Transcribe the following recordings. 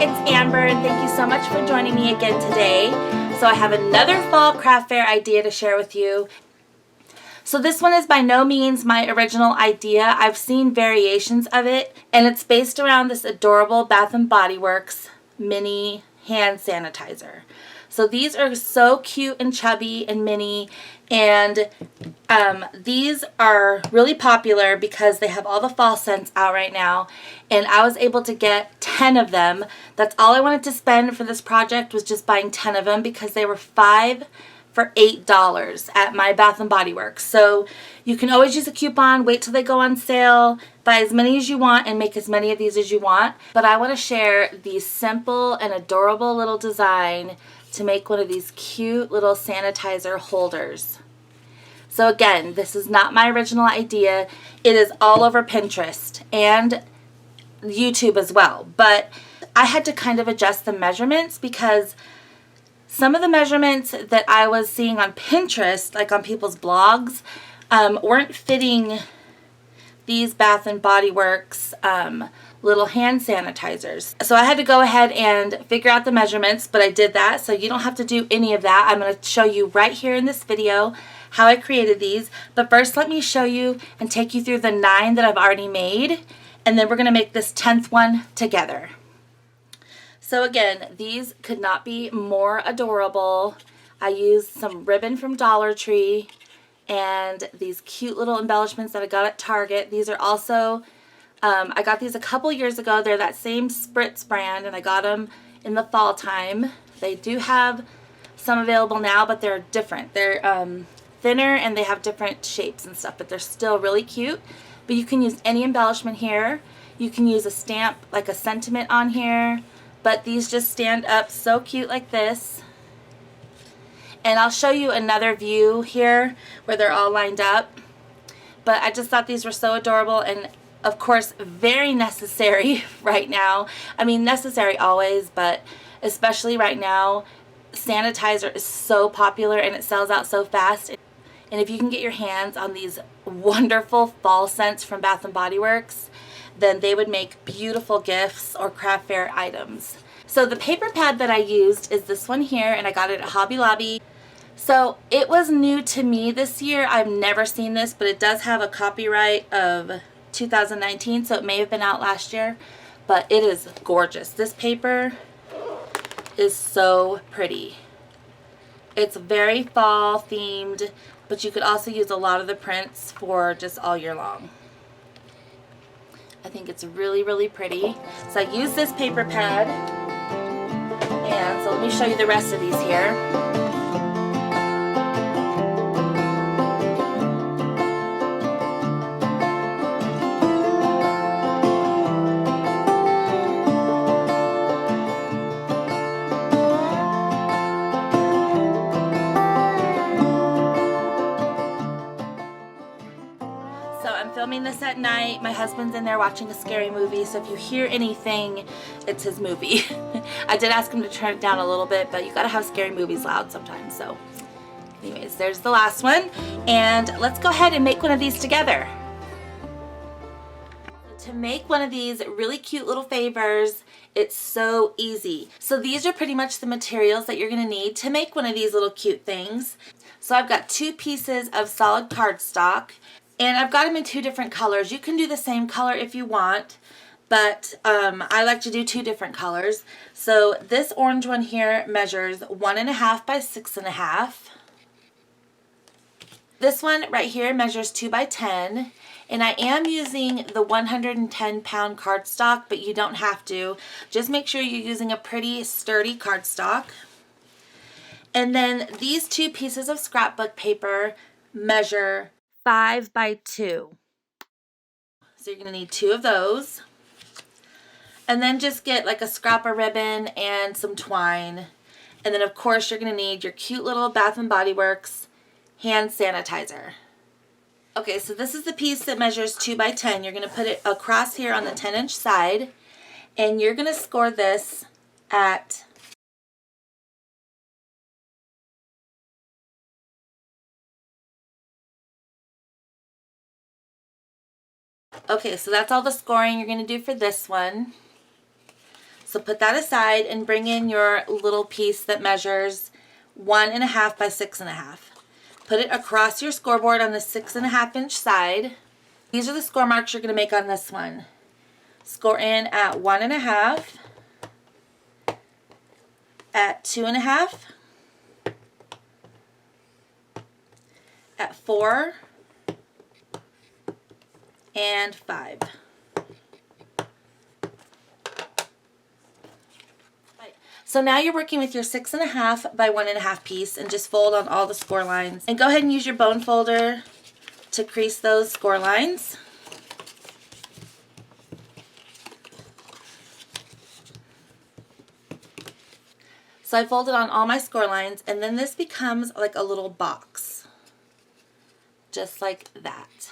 it's Amber and thank you so much for joining me again today. So I have another fall craft fair idea to share with you. So this one is by no means my original idea. I've seen variations of it and it's based around this adorable Bath & Body Works mini hand sanitizer. So these are so cute and chubby and mini, and these are really popular because they have all the fall scents out right now, and I was able to get 10 of them. That's all I wanted to spend for this project, was just buying 10 of them because they were 5 for $8 at my Bath & Body Works. So you can always use a coupon, wait till they go on sale, buy as many as you want and make as many of these as you want. But I want to share the simple and adorable little design to make one of these cute little sanitizer holders. So again, this is not my original idea. It is all over Pinterest and YouTube as well. But I had to kind of adjust the measurements because some of the measurements that I was seeing on Pinterest, like on people's blogs, weren't fitting these Bath & Body Works little hand sanitizers. So I had to go ahead and figure out the measurements, but I did that, so you don't have to do any of that. I'm going to show you right here in this video how I created these. But first, let me show you and take you through the 9 that I've already made, and then we're going to make this 10th one together. So again, these could not be more adorable. I used some ribbon from Dollar Tree and these cute little embellishments that I got at Target. These are also, I got these a couple years ago. They're that same Spritz brand, and I got them in the fall time. They do have some available now, but they're different. They're thinner and they have different shapes and stuff, but they're still really cute. But you can use any embellishment here. You can use a stamp, like a sentiment on here. But these just stand up so cute like this. And I'll show you another view here where they're all lined up. But I just thought these were so adorable and, of course, very necessary right now. I mean, necessary always, but especially right now, sanitizer is so popular and it sells out so fast. And if you can get your hands on these wonderful fall scents from Bath & Body Works, then they would make beautiful gifts or craft fair items. So the paper pad that I used is this one here, and I got it at Hobby Lobby. So it was new to me this year. I've never seen this, but it does have a copyright of 2019, so it may have been out last year, but it is gorgeous. This paper is so pretty. It's very fall themed, but you could also use a lot of the prints for just all year long. I think it's really, really pretty. So I use this paper pad, and so let me show you the rest of these here. Filming this at night. My husband's in there watching a scary movie, so if you hear anything, it's his movie. I did ask him to turn it down a little bit, but you gotta have scary movies loud sometimes. So anyways, there's the last one, and let's go ahead and make one of these together. To make one of these really cute little favors, it's so easy. So these are pretty much the materials that you're gonna need to make one of these little cute things. So I've got 2 pieces of solid cardstock, and I've got them in 2 different colors. You can do the same color if you want, but I like to do 2 different colors. So this orange one here measures 1.5 by 6.5. This one right here measures 2 by 10. And I am using the 110-pound cardstock, but you don't have to. Just make sure you're using a pretty sturdy cardstock. And then these 2 pieces of scrapbook paper measure 5 by 2. So you're going to need 2 of those. And then just get like a scrap of ribbon and some twine. And then of course you're going to need your cute little Bath & Body Works hand sanitizer. Okay, so this is the piece that measures 2 by 10. You're going to put it across here on the 10-inch side. And you're going to score this at Okay, so that's all the scoring you're going to do for this one. So put that aside and bring in your little piece that measures 1.5 by 6.5. Put it across your scoreboard on the 6.5 inch side. These are the score marks you're going to make on this one. Score in at 1.5, at 2.5, at 4, and 5. So now you're working with your 6.5 by 1.5 piece, and just fold on all the score lines. And go ahead and use your bone folder to crease those score lines. So I folded on all my score lines, and then this becomes like a little box. Just like that.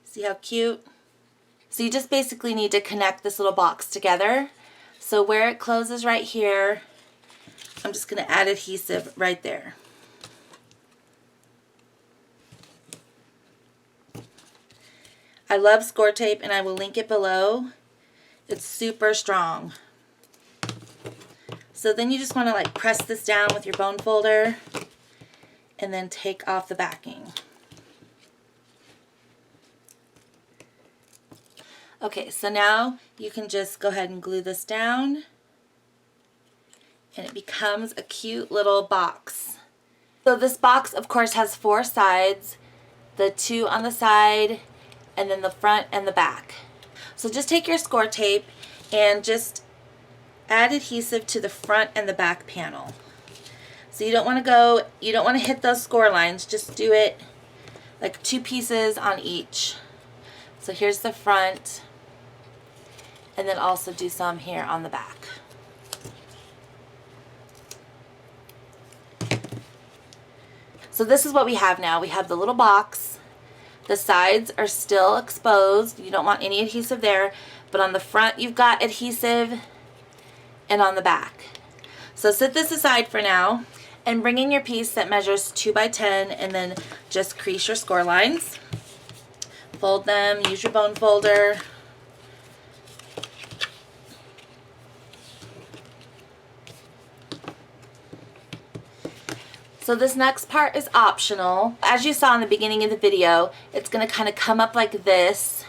See how cute? So you just basically need to connect this little box together. So where it closes right here, I'm just going to add adhesive right there. I love Scor Tape, and I will link it below. It's super strong. So then you just want to like press this down with your bone folder and then take off the backing. Okay, so now you can just go ahead and glue this down, and it becomes a cute little box. So this box, of course, has 4 sides, the 2 on the side, and then the front and the back. So just take your Scor Tape and just add adhesive to the front and the back panel. So you don't want to hit those score lines, just do it like 2 pieces on each. So here's the front, and then also do some here on the back. So this is what we have now. We have the little box. The sides are still exposed. You don't want any adhesive there, but on the front you've got adhesive, and on the back. So set this aside for now and bring in your piece that measures 2 by 10, and then just crease your score lines. Fold them, use your bone folder. So this next part is optional. As you saw in the beginning of the video, it's going to kind of come up like this,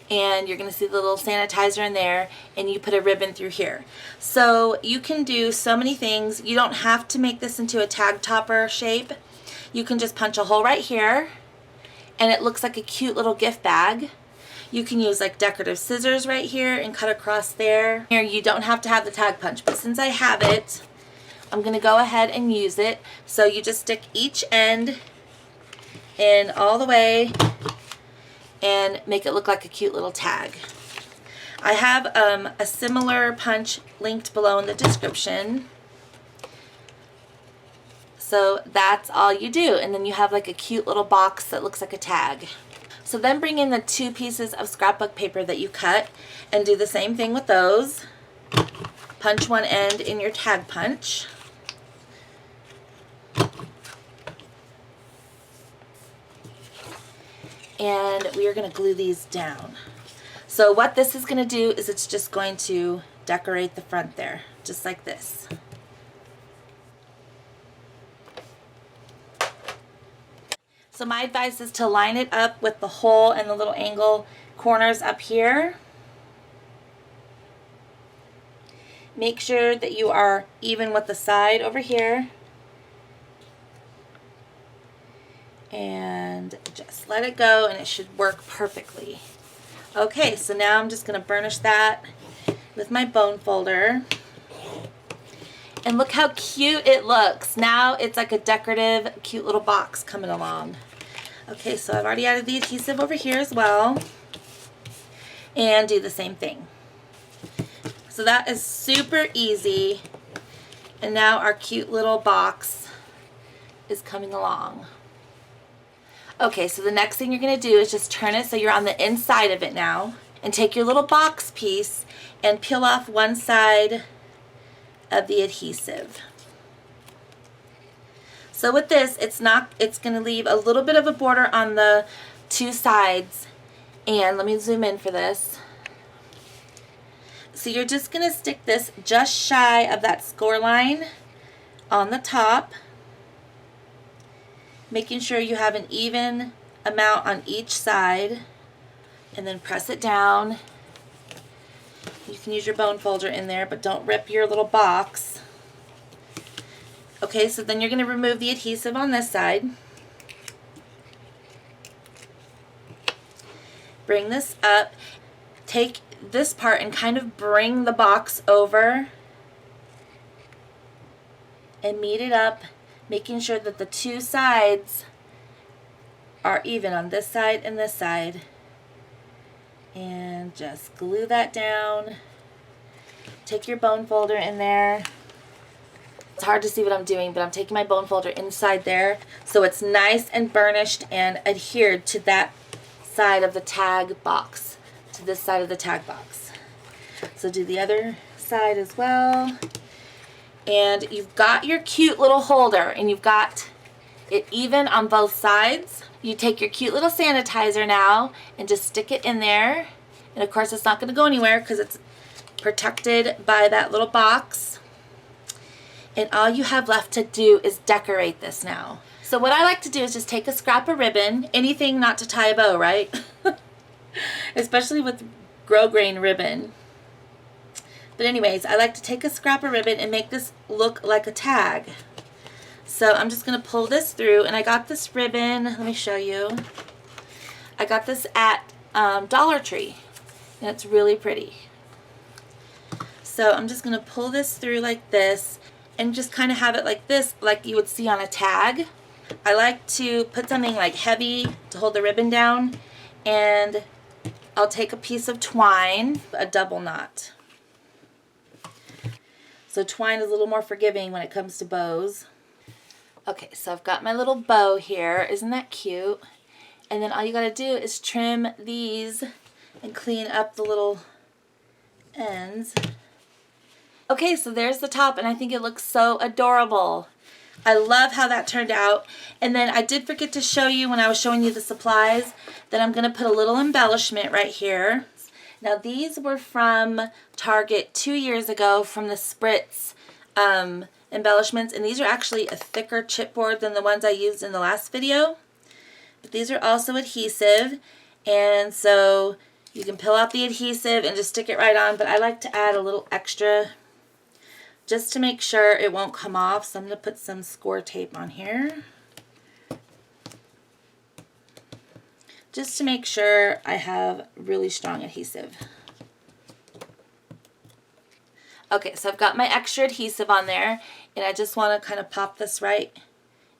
and you're going to see the little sanitizer in there, and you put a ribbon through here. So you can do so many things. You don't have to make this into a tag topper shape. You can just punch a hole right here, and it looks like a cute little gift bag. You can use like decorative scissors right here and cut across there. Here you don't have to have the tag punch, but since I have it, I'm going to go ahead and use it. So you just stick each end in all the way and make it look like a cute little tag. I have a similar punch linked below in the description. So that's all you do, and then you have like a cute little box that looks like a tag. So then bring in the 2 pieces of scrapbook paper that you cut and do the same thing with those. Punch one end in your tag punch. And we are going to glue these down. So what this is going to do is it's just going to decorate the front there, just like this. So my advice is to line it up with the hole and the little angle corners up here. Make sure that you are even with the side over here. And just let it go, and it should work perfectly. Okay, so now I'm just going to burnish that with my bone folder. And look how cute it looks. Now it's like a decorative, cute little box coming along. Okay, so I've already added the adhesive over here as well. And do the same thing. So that is super easy. And now our cute little box is coming along. Okay, so the next thing you're going to do is just turn it so you're on the inside of it now. And take your little box piece and peel off one side of the adhesive. So with this, it's going to leave a little bit of a border on the 2 sides. And let me zoom in for this. So you're just going to stick this just shy of that score line on the top, making sure you have an even amount on each side, and then press it down. You can use your bone folder in there, but don't rip your little box. Okay, so then you're going to remove the adhesive on this side. Bring this up. Take this part and kind of bring the box over and meet it up, making sure that the two sides are even on this side and this side. And just glue that down. Take your bone folder in there. It's hard to see what I'm doing, but I'm taking my bone folder inside there so it's nice and burnished and adhered to that side of the tag box, to this side of the tag box. So do the other side as well. And you've got your cute little holder, and you've got it even on both sides. You take your cute little sanitizer now and just stick it in there. And of course it's not going to go anywhere because it's protected by that little box. And all you have left to do is decorate this now. So what I like to do is just take a scrap of ribbon, anything not to tie a bow, right? Especially with grosgrain ribbon. But anyways, I like to take a scrap of ribbon and make this look like a tag. So I'm just going to pull this through, and I got this ribbon, let me show you. I got this at Dollar Tree, and it's really pretty. So I'm just going to pull this through like this, and just kind of have it like this, like you would see on a tag. I like to put something like heavy to hold the ribbon down, and I'll take a piece of twine, a double knot. So twine is a little more forgiving when it comes to bows. Okay, so I've got my little bow here. Isn't that cute? And then all you gotta do is trim these and clean up the little ends. Okay, so there's the top, and I think it looks so adorable. I love how that turned out. And then I did forget to show you when I was showing you the supplies that I'm going to put a little embellishment right here. Now these were from Target 2 years ago from the Spritz embellishments, and these are actually a thicker chipboard than the ones I used in the last video. But these are also adhesive, and so you can peel out the adhesive and just stick it right on, but I like to add a little extra just to make sure it won't come off. So I'm going to put some Scor Tape on here, just to make sure I have really strong adhesive. Okay, so I've got my extra adhesive on there, and I just want to kind of pop this right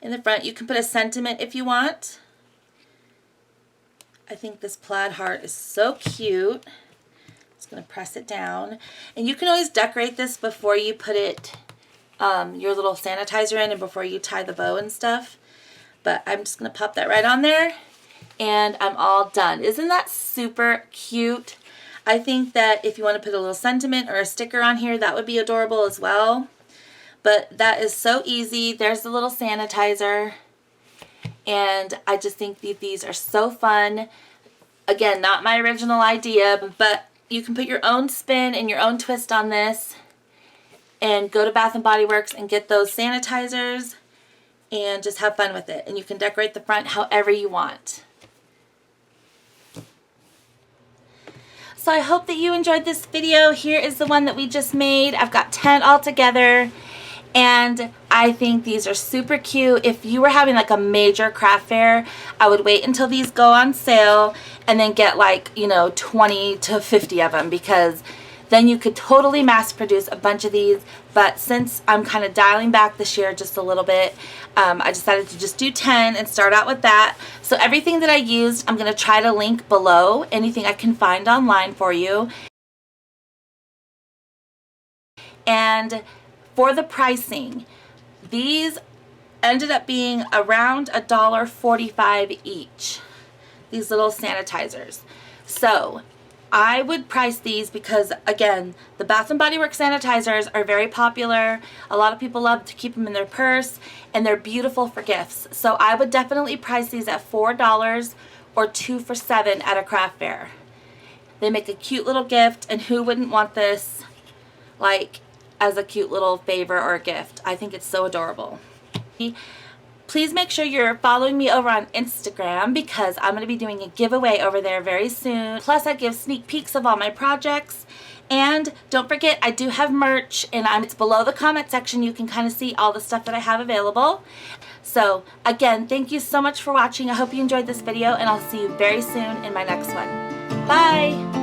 in the front. You can put a sentiment if you want. I think this plaid heart is so cute. Just going to press it down. And you can always decorate this before you put it, your little sanitizer in, and before you tie the bow and stuff. But I'm just going to pop that right on there, and I'm all done. Isn't that super cute? I think that if you want to put a little sentiment or a sticker on here, that would be adorable as well. But that is so easy. There's the little sanitizer. And I just think these are so fun. Again, not my original idea, but you can put your own spin and your own twist on this. And go to Bath & Body Works and get those sanitizers and just have fun with it. And you can decorate the front however you want. So I hope that you enjoyed this video. Here is the one that we just made. I've got 10 all together, and I think these are super cute. If you were having like a major craft fair, I would wait until these go on sale and then get like, 20 to 50 of them, because then you could totally mass produce a bunch of these. But since I'm kind of dialing back this year just a little bit, I decided to just do 10 and start out with that. So everything that I used, I'm going to try to link below, anything I can find online for you. And for the pricing, these ended up being around $1.45 each, these little sanitizers. So I would price these because, again, the Bath & Body Works sanitizers are very popular. A lot of people love to keep them in their purse, and they're beautiful for gifts. So I would definitely price these at $4 or 2 for $7 at a craft fair. They make a cute little gift, and who wouldn't want this like as a cute little favor or gift? I think it's so adorable. Please make sure you're following me over on Instagram because I'm going to be doing a giveaway over there very soon. Plus, I give sneak peeks of all my projects. And don't forget, I do have merch, and it's below the comment section. You can kind of see all the stuff that I have available. So, again, thank you so much for watching. I hope you enjoyed this video, and I'll see you very soon in my next one. Bye!